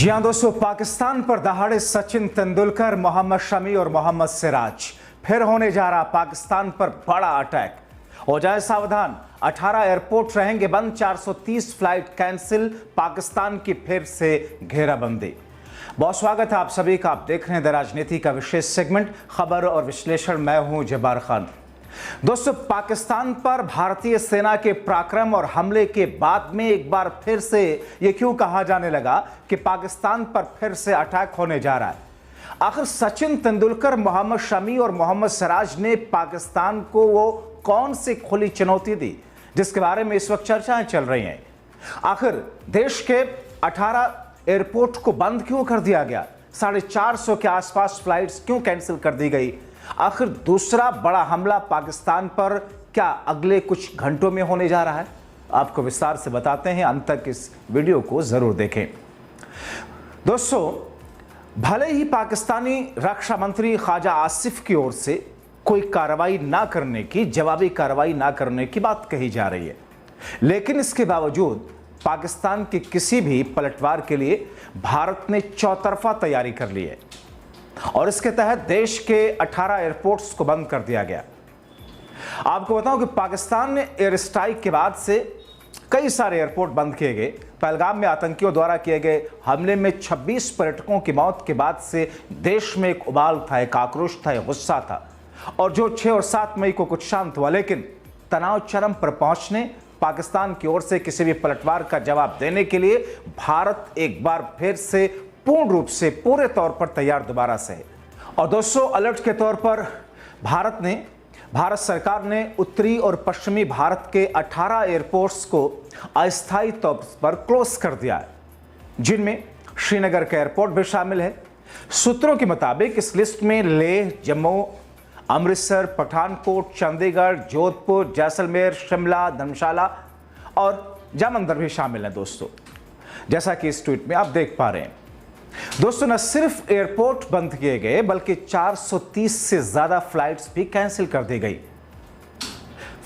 जी हां दोस्तों, पाकिस्तान पर दहाड़े सचिन तेंदुलकर, मोहम्मद शमी और मोहम्मद सिराज। फिर होने जा रहा पाकिस्तान पर बड़ा अटैक। हो जाए सावधान, 18 एयरपोर्ट रहेंगे बंद, 430 फ्लाइट कैंसिल, पाकिस्तान की फिर से घेराबंदी। बहुत स्वागत है आप सभी का। आप देख रहे हैं द राजनीति का विशेष सेगमेंट खबर और विश्लेषण। मैं हूं जब्बार खान। दोस्तों, पाकिस्तान पर भारतीय सेना के पराक्रम और हमले के बाद में एक बार फिर से यह क्यों कहा जाने लगा कि पाकिस्तान पर फिर से अटैक होने जा रहा है? आखिर सचिन तेंदुलकर, मोहम्मद शमी और मोहम्मद सिराज ने पाकिस्तान को वो कौन सी खुली चुनौती दी जिसके बारे में इस वक्त चर्चाएं चल रही हैं? आखिर देश के 18 एयरपोर्ट को बंद क्यों कर दिया गया? 450 के आसपास फ्लाइट्स क्यों कैंसिल कर दी गई? आखिर दूसरा बड़ा हमला पाकिस्तान पर क्या अगले कुछ घंटों में होने जा रहा है? आपको विस्तार से बताते हैं, अंत तक इस वीडियो को जरूर देखें। दोस्तों, भले ही पाकिस्तानी रक्षा मंत्री ख्वाजा आसिफ की ओर से कोई कार्रवाई ना करने की, जवाबी कार्रवाई ना करने की बात कही जा रही है, लेकिन इसके बावजूद पाकिस्तान के किसी भी पलटवार के लिए भारत ने चौतरफा तैयारी कर ली है और इसके तहत देश के 18 एयरपोर्ट्स को बंद कर दिया गया। आपको बताऊं कि पाकिस्तान ने एयर स्ट्राइक के बाद से कई सारे एयरपोर्ट बंद किए गए। पहलगाम में आतंकियों द्वारा किए गए हमले में 26 पर्यटकों की मौत के बाद से देश में एक उबाल था, एक आक्रोश था, एक गुस्सा था, और जो 6 और 7 मई को कुछ शांत हुआ, लेकिन तनाव चरम पर पहुंचने पाकिस्तान की ओर से किसी भी पलटवार का जवाब देने के लिए भारत एक बार फिर से पूर्ण रूप से, पूरे तौर पर तैयार दोबारा से है। और दोस्तों, अलर्ट के तौर पर भारत सरकार ने उत्तरी और पश्चिमी भारत के 18 एयरपोर्ट्स को अस्थायी तौर पर क्लोज कर दिया है, जिनमें श्रीनगर का एयरपोर्ट भी शामिल है। सूत्रों के मुताबिक इस लिस्ट में लेह, जम्मू, अमृतसर, पठानकोट, चंडीगढ़, जोधपुर, जैसलमेर, शिमला, धर्मशाला और जामंदर भी शामिल है। दोस्तों, जैसा कि इस ट्वीट में आप देख पा रहे हैं, दोस्तों, न सिर्फ एयरपोर्ट बंद किए गए बल्कि 430 से ज्यादा फ्लाइट्स भी कैंसिल कर दी गई।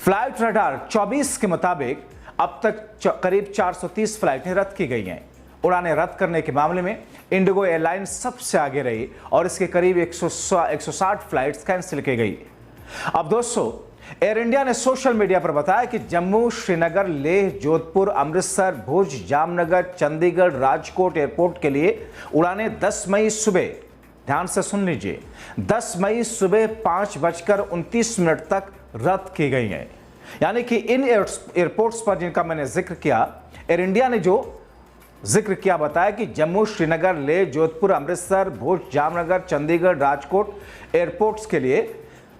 फ्लाइट रडार 24 के मुताबिक अब तक करीब 430 फ्लाइटें रद्द की गई हैं। उड़ानें रद्द करने के मामले में इंडिगो एयरलाइंस सबसे आगे रही और इसके करीब 160 फ्लाइट्स कैंसिल की गई। अब दोस्तों, एयर इंडिया ने सोशल मीडिया पर बताया कि जम्मू, श्रीनगर, लेह, जोधपुर, अमृतसर, भुज, जामनगर, चंडीगढ़, राजकोट एयरपोर्ट के लिए उड़ानें 10 मई सुबह, ध्यान से सुन लीजिए, 10 मई सुबह 5:29 तक रद्द की गई हैं। यानी कि इन एयरपोर्ट्स पर जिनका मैंने जिक्र किया, एयर इंडिया ने जो जिक्र किया, बताया कि जम्मू, श्रीनगर, लेह, जोधपुर, अमृतसर, भुज, जामनगर, चंडीगढ़, राजकोट एयरपोर्ट्स के लिए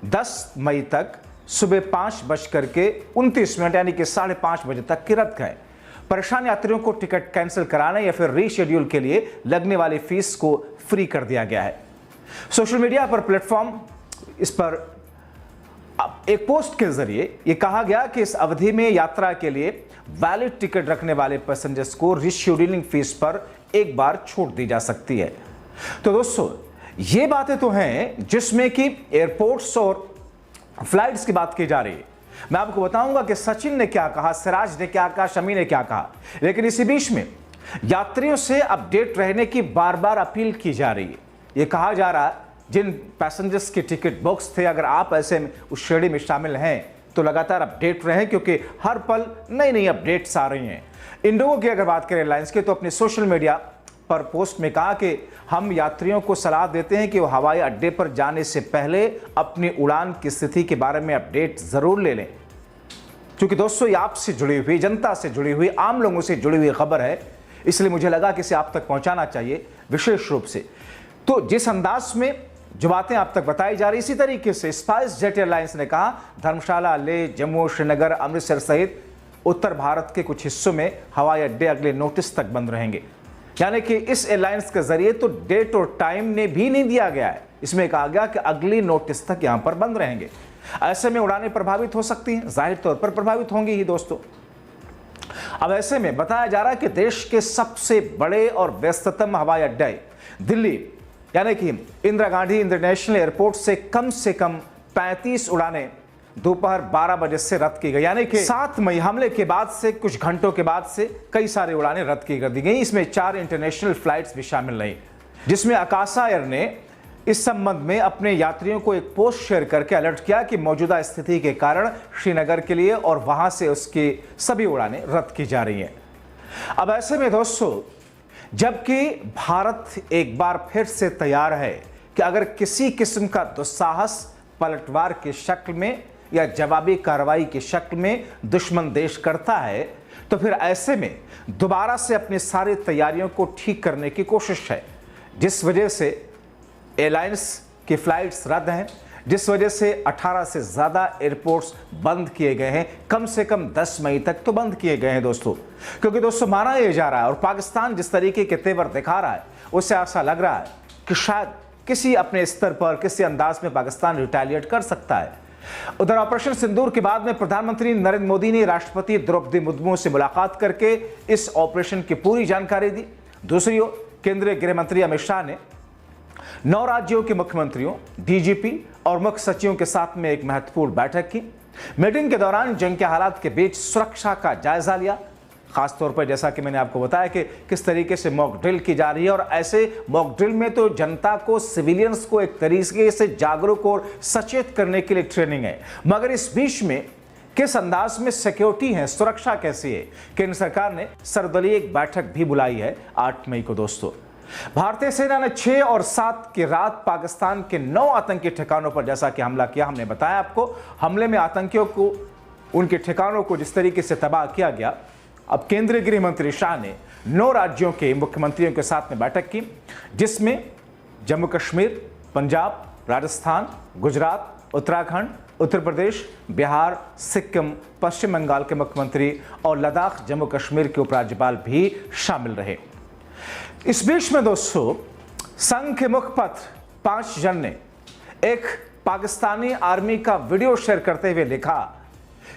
10 मई तक सुबह 5:29 यानी कि 5:30 बजे तक की रद्द है। परेशान यात्रियों को टिकट कैंसिल कराने या फिर रीशेड्यूल के लिए लगने वाली फीस को फ्री कर दिया गया है। सोशल मीडिया पर प्लेटफॉर्म इस पर एक पोस्ट के जरिए यह कहा गया कि इस अवधि में यात्रा के लिए वैलिड टिकट रखने वाले पैसेंजर्स को रीशेड्यूलिंग फीस पर एक बार छूट दी जा सकती है। तो दोस्तों, ये बातें तो हैं जिसमें कि एयरपोर्ट्स और फ्लाइट्स की बात की जा रही है। मैं आपको बताऊंगा कि सचिन ने क्या कहा, सिराज ने क्या कहा, शमी ने क्या कहा, लेकिन इसी बीच में यात्रियों से अपडेट रहने की बार बार अपील की जा रही है। यह कहा जा रहा है जिन पैसेंजर्स के टिकट बुक्स थे, अगर आप ऐसे में उस श्रेणी में शामिल हैं तो लगातार अपडेट रहें, क्योंकि हर पल नई नई अपडेट्स आ रही हैं। इंडिगो की अगर बात करें एयरलाइंस की, तो अपने सोशल मीडिया पर पोस्ट में कहा कि हम यात्रियों को सलाह देते हैं कि वो हवाई अड्डे पर जाने से पहले अपनी उड़ान की स्थिति के बारे में अपडेट जरूर ले लें, क्योंकि दोस्तों, ये आपसे जुड़ी हुई, जनता से जुड़ी हुई, आम लोगों से जुड़ी हुई खबर है, इसलिए मुझे लगा कि इसे आप तक पहुंचाना चाहिए विशेष रूप से। तो जिस अंदाज में जो बातें आप तक बताई जा रही, इसी तरीके से स्पाइस जेट एयरलाइंस ने कहा धर्मशाला, लेह, जम्मू, श्रीनगर, अमृतसर सहित उत्तर भारत के कुछ हिस्सों में हवाई अड्डे अगले नोटिस तक बंद रहेंगे। यानी कि इस एयरलाइंस के जरिए तो डेट और टाइम ने भी नहीं दिया गया है, इसमें कहा गया कि अगली नोटिस तक यहां पर बंद रहेंगे। ऐसे में उड़ानें प्रभावित हो सकती हैं, जाहिर तौर पर प्रभावित होंगी ही दोस्तों। अब ऐसे में बताया जा रहा है कि देश के सबसे बड़े और व्यस्ततम हवाई अड्डे दिल्ली, यानी कि इंदिरा गांधी इंटरनेशनल एयरपोर्ट से कम 35 उड़ानें दोपहर 12 बजे से रद्द की गई, यानी कि 7 मई हमले के बाद से कुछ घंटों के बाद से कई सारी उड़ानें रद्द की कर दी गई। इसमें 4 इंटरनेशनल फ्लाइट्स भी शामिल रही, जिसमें आकाशा एयर ने इस संबंध में अपने यात्रियों को एक पोस्ट शेयर करके अलर्ट किया कि मौजूदा स्थिति के कारण श्रीनगर के लिए और वहां से उसकी सभी उड़ानें रद्द की जा रही हैं। अब ऐसे में दोस्तों, जबकि भारत एक बार फिर से तैयार है कि अगर किसी किस्म का दुस्साहस पलटवार की शक्ल में या जवाबी कार्रवाई की शक्ल में दुश्मन देश करता है, तो फिर ऐसे में दोबारा से अपनी सारी तैयारियों को ठीक करने की कोशिश है। जिस वजह से एयरलाइंस की फ्लाइट्स रद्द हैं, जिस वजह से 18 से ज़्यादा एयरपोर्ट्स बंद किए गए हैं, कम से कम 10 मई तक तो बंद किए गए हैं दोस्तों। क्योंकि दोस्तों माना यह जा रहा है और पाकिस्तान जिस तरीके के तेवर दिखा रहा है, उससे ऐसा लग रहा है कि शायद किसी अपने स्तर पर किसी अंदाज में पाकिस्तान रिटेलिएट कर सकता है। उधर ऑपरेशन सिंदूर के बाद में प्रधानमंत्री नरेंद्र मोदी ने राष्ट्रपति द्रौपदी मुर्मू से मुलाकात करके इस ऑपरेशन की पूरी जानकारी दी। दूसरी ओर केंद्रीय गृह मंत्री अमित शाह ने 9 राज्यों के मुख्यमंत्रियों, डीजीपी और मुख्य सचिवों के साथ में एक महत्वपूर्ण बैठक की। मीटिंग के दौरान जंग के हालात के बीच सुरक्षा का जायजा लिया। खासतौर पर जैसा कि मैंने आपको बताया कि किस तरीके से मॉक ड्रिल की जा रही है, और ऐसे मॉक ड्रिल में तो जनता को, सिविलियंस को एक तरीके से जागरूक और सचेत करने के लिए ट्रेनिंग है। मगर इस बीच में किस अंदाज में सिक्योरिटी है, सुरक्षा कैसी है, केंद्र सरकार ने सर्वदलीय एक बैठक भी बुलाई है 8 मई को दोस्तों। भारतीय सेना ने 6 और 7 की रात पाकिस्तान के 9 आतंकी ठिकानों पर जैसा कि हमला किया। हमने बताया आपको, हमले में आतंकियों को, उनके ठिकानों को जिस तरीके से तबाह किया गया। अब केंद्रीय गृह मंत्री शाह ने 9 राज्यों के मुख्यमंत्रियों के साथ में बैठक की, जिसमें जम्मू कश्मीर, पंजाब, राजस्थान, गुजरात, उत्तराखंड, उत्तर प्रदेश, बिहार, सिक्किम, पश्चिम बंगाल के मुख्यमंत्री और लद्दाख जम्मू कश्मीर के उपराज्यपाल भी शामिल रहे। इस बीच में दोस्तों, संघ के मुखपत्र 5 जन ने एक पाकिस्तानी आर्मी का वीडियो शेयर करते हुए लिखा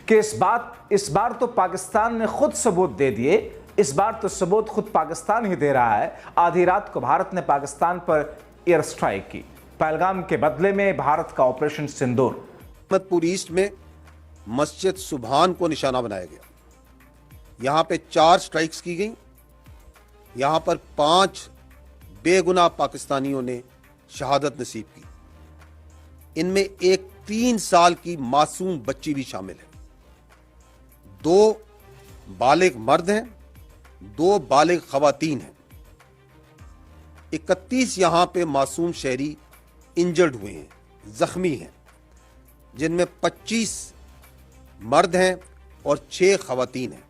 कि इस बार तो पाकिस्तान ने खुद सबूत दे दिए, इस बार तो सबूत खुद पाकिस्तान ही दे रहा है। आधी रात को भारत ने पाकिस्तान पर एयर स्ट्राइक की। पहलगाम के बदले में भारत का ऑपरेशन सिंदूर। अहमदपुर ईस्ट में मस्जिद सुबहान को निशाना बनाया गया। यहां पे 4 स्ट्राइक्स की गई। यहां पर 5 बेगुनाह पाकिस्तानियों ने शहादत नसीब की। इनमें एक 3 साल की मासूम बच्ची भी शामिल है। 2 बालिग मर्द हैं, 2 बालिग खवातीन हैं। 31 यहां पे मासूम शहरी इंजर्ड हुए हैं, जख्मी हैं, जिनमें 25 मर्द हैं और 6 खवातीन हैं।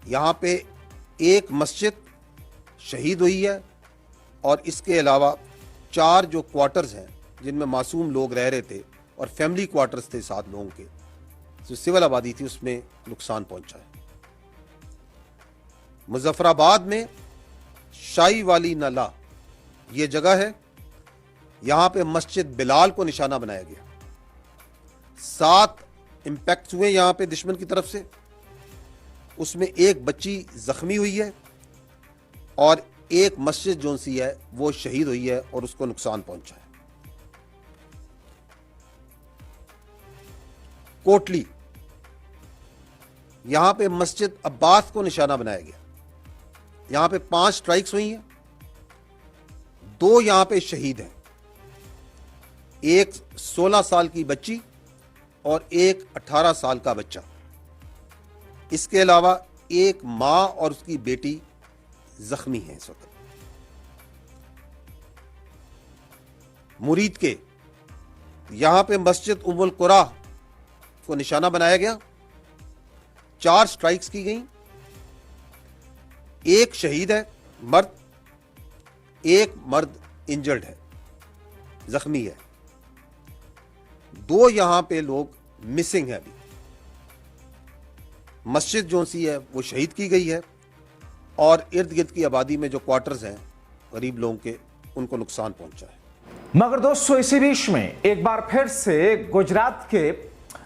यहां पे एक मस्जिद शहीद हुई है और इसके अलावा 4 जो क्वार्टर्स हैं जिनमें मासूम लोग रह रहे थे और फैमिली क्वार्टर्स थे 7 लोगों के, जो सिविल आबादी थी, उसमें नुकसान पहुंचा है। मुजफ्फराबाद में शाही वाली नाला ये जगह है, यहां पे मस्जिद बिलाल को निशाना बनाया गया। 7 इंपैक्ट हुए यहां पे दुश्मन की तरफ से, उसमें एक बच्ची जख्मी हुई है और एक मस्जिद जो सी है वो शहीद हुई है और उसको नुकसान पहुंचा है। कोटली, यहां पे मस्जिद अब्बास को निशाना बनाया गया। यहां पे 5 स्ट्राइक्स हुई हैं, 2 यहां पे शहीद हैं, एक 16 साल की बच्ची और एक 18 साल का बच्चा। इसके अलावा एक मां और उसकी बेटी जख्मी हैं इस वक्त। मुरीद के यहां पे मस्जिद उम्मुल कुरा को निशाना बनाया गया। 4 स्ट्राइक्स की गई। एक शहीद है मर्द, एक मर्द इंजर्ड है, जख्मी है। 2 यहां पे लोग मिसिंग है। अभी मस्जिद जो सी है वो शहीद की गई है और इर्द गिर्द की आबादी में जो क्वार्टर्स हैं गरीब लोगों के, उनको नुकसान पहुंचा है। मगर दोस्तों, इसी बीच में एक बार फिर से गुजरात के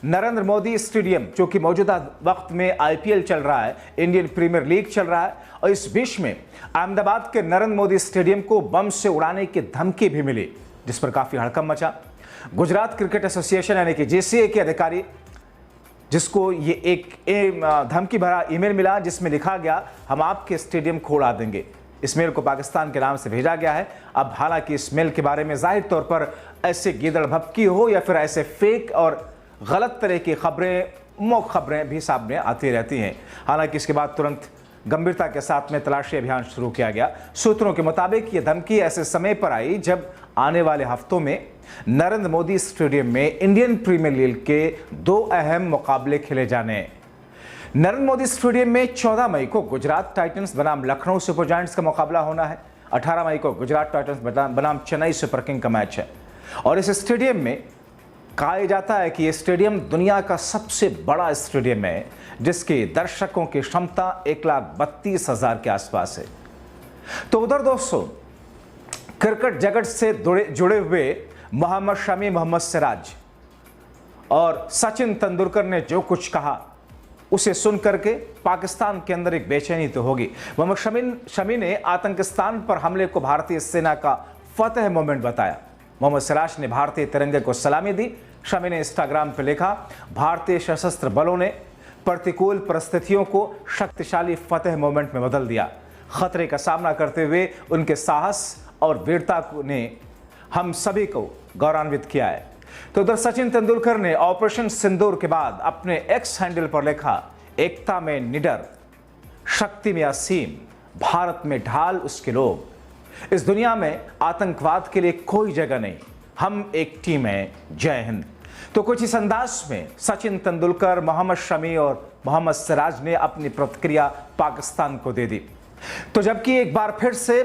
नरेंद्र मोदी स्टेडियम, जो कि मौजूदा वक्त में आईपीएल चल रहा है, इंडियन प्रीमियर लीग चल रहा है, और इस बीच में अहमदाबाद के नरेंद्र मोदी स्टेडियम को बम से उड़ाने की धमकी भी मिली, जिस पर काफी हड़कंप मचा। गुजरात क्रिकेट एसोसिएशन यानी कि JCA के अधिकारी, जिसको ये एक धमकी भरा ईमेल मिला जिसमें लिखा गया हम आपके स्टेडियम को उड़ा देंगे। इस मेल को पाकिस्तान के नाम से भेजा गया है। अब हालांकि इस मेल के बारे में जाहिर तौर पर ऐसे गीदड़ भभकी हो या फिर ऐसे फेक और गलत तरह की खबरें भी सामने आती रहती हैं। हालांकि इसके बाद तुरंत गंभीरता के साथ में तलाशी अभियान शुरू किया गया। सूत्रों के मुताबिक ये धमकी ऐसे समय पर आई जब आने वाले हफ्तों में नरेंद्र मोदी स्टेडियम में इंडियन प्रीमियर लीग के 2 अहम मुकाबले खेले जाने हैं। नरेंद्र मोदी स्टेडियम में 14 मई को गुजरात टाइटंस बनाम लखनऊ सुपर जायंट्स का मुकाबला होना है। 18 मई को गुजरात टाइटंस बनाम चेन्नई सुपर किंग का मैच है। और इस स्टेडियम में कहा जाता है कि यह स्टेडियम दुनिया का सबसे बड़ा स्टेडियम है, जिसके दर्शकों की क्षमता 1,32,000 के आसपास है। तो उधर दोस्तों, क्रिकेट जगत से जुड़े हुए मोहम्मद शमी, मोहम्मद सिराज और सचिन तेंदुलकर ने जो कुछ कहा उसे सुन करके पाकिस्तान के अंदर एक बेचैनी तो होगी। मोहम्मद शमी ने आतंकिस्तान पर हमले को भारतीय सेना का फतेह मोमेंट बताया। मोहम्मद सिराज ने भारतीय तिरंगे को सलामी दी। शमी ने इंस्टाग्राम पर लिखा, भारतीय सशस्त्र बलों ने प्रतिकूल परिस्थितियों को शक्तिशाली फतेह मोमेंट में बदल दिया। खतरे का सामना करते हुए उनके साहस और वीरता ने हम सभी को गौरवान्वित किया है। तो उधर सचिन तेंदुलकर ने ऑपरेशन सिंदूर के बाद अपने एक्स हैंडल पर लिखा, एकता में निडर, शक्ति में असीम, भारत में ढाल उसके लोग। इस दुनिया में आतंकवाद के लिए कोई जगह नहीं, हम एक टीम है, जय हिंद। तो कुछ इस अंदाज में सचिन तेंदुलकर, मोहम्मद शमी और मोहम्मद सिराज ने अपनी प्रतिक्रिया पाकिस्तान को दे दी। तो जबकि एक बार फिर से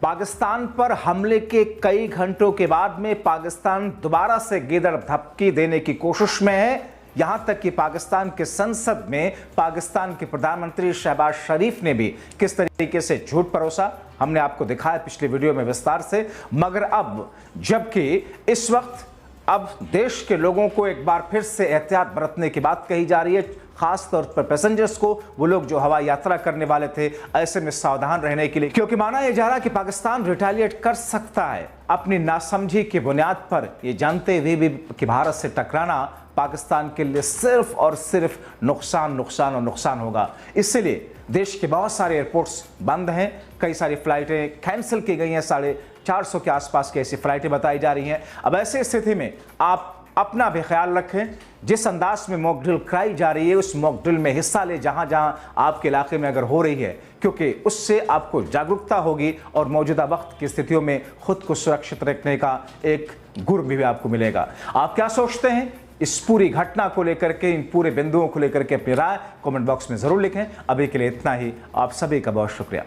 पाकिस्तान पर हमले के कई घंटों के बाद में पाकिस्तान दोबारा से गीदड़ धमकी देने की कोशिश में है। यहां तक कि पाकिस्तान के संसद में पाकिस्तान के प्रधानमंत्री शहबाज शरीफ ने भी किस तरीके से झूठ परोसा, हमने आपको दिखाया पिछले वीडियो में विस्तार से। मगर अब जबकि इस वक्त अब देश के लोगों को एक बार फिर से एहतियात बरतने की बात कही जा रही है, खास तौर पर पैसेंजर्स को, वो लोग जो हवाई यात्रा करने वाले थे, ऐसे में सावधान रहने के लिए, क्योंकि माना यह जा रहा कि पाकिस्तान रिटेलिएट कर सकता है अपनी नासमझी की बुनियाद पर, ये जानते हुए भी कि भारत से टकराना पाकिस्तान के लिए सिर्फ और सिर्फ नुकसान होगा। इसलिए देश के बहुत सारे एयरपोर्ट्स बंद हैं, कई सारी फ्लाइटें कैंसिल की गई हैं, 450 के आसपास की ऐसी फ्लाइटें बताई जा रही हैं। अब ऐसी स्थिति में आप अपना भी ख्याल रखें। जिस अंदाज में मॉक ड्रिल कराई जा रही है, उस मॉक ड्रिल में हिस्सा ले जहां जहां आपके इलाके में अगर हो रही है, क्योंकि उससे आपको जागरूकता होगी और मौजूदा वक्त की स्थितियों में खुद को सुरक्षित रखने का एक गुर भी आपको मिलेगा। आप क्या सोचते हैं इस पूरी घटना को लेकर के, इन पूरे बिंदुओं को लेकर के अपनी राय कमेंट बॉक्स में जरूर लिखें। अभी के लिए इतना ही, आप सभी का बहुत शुक्रिया।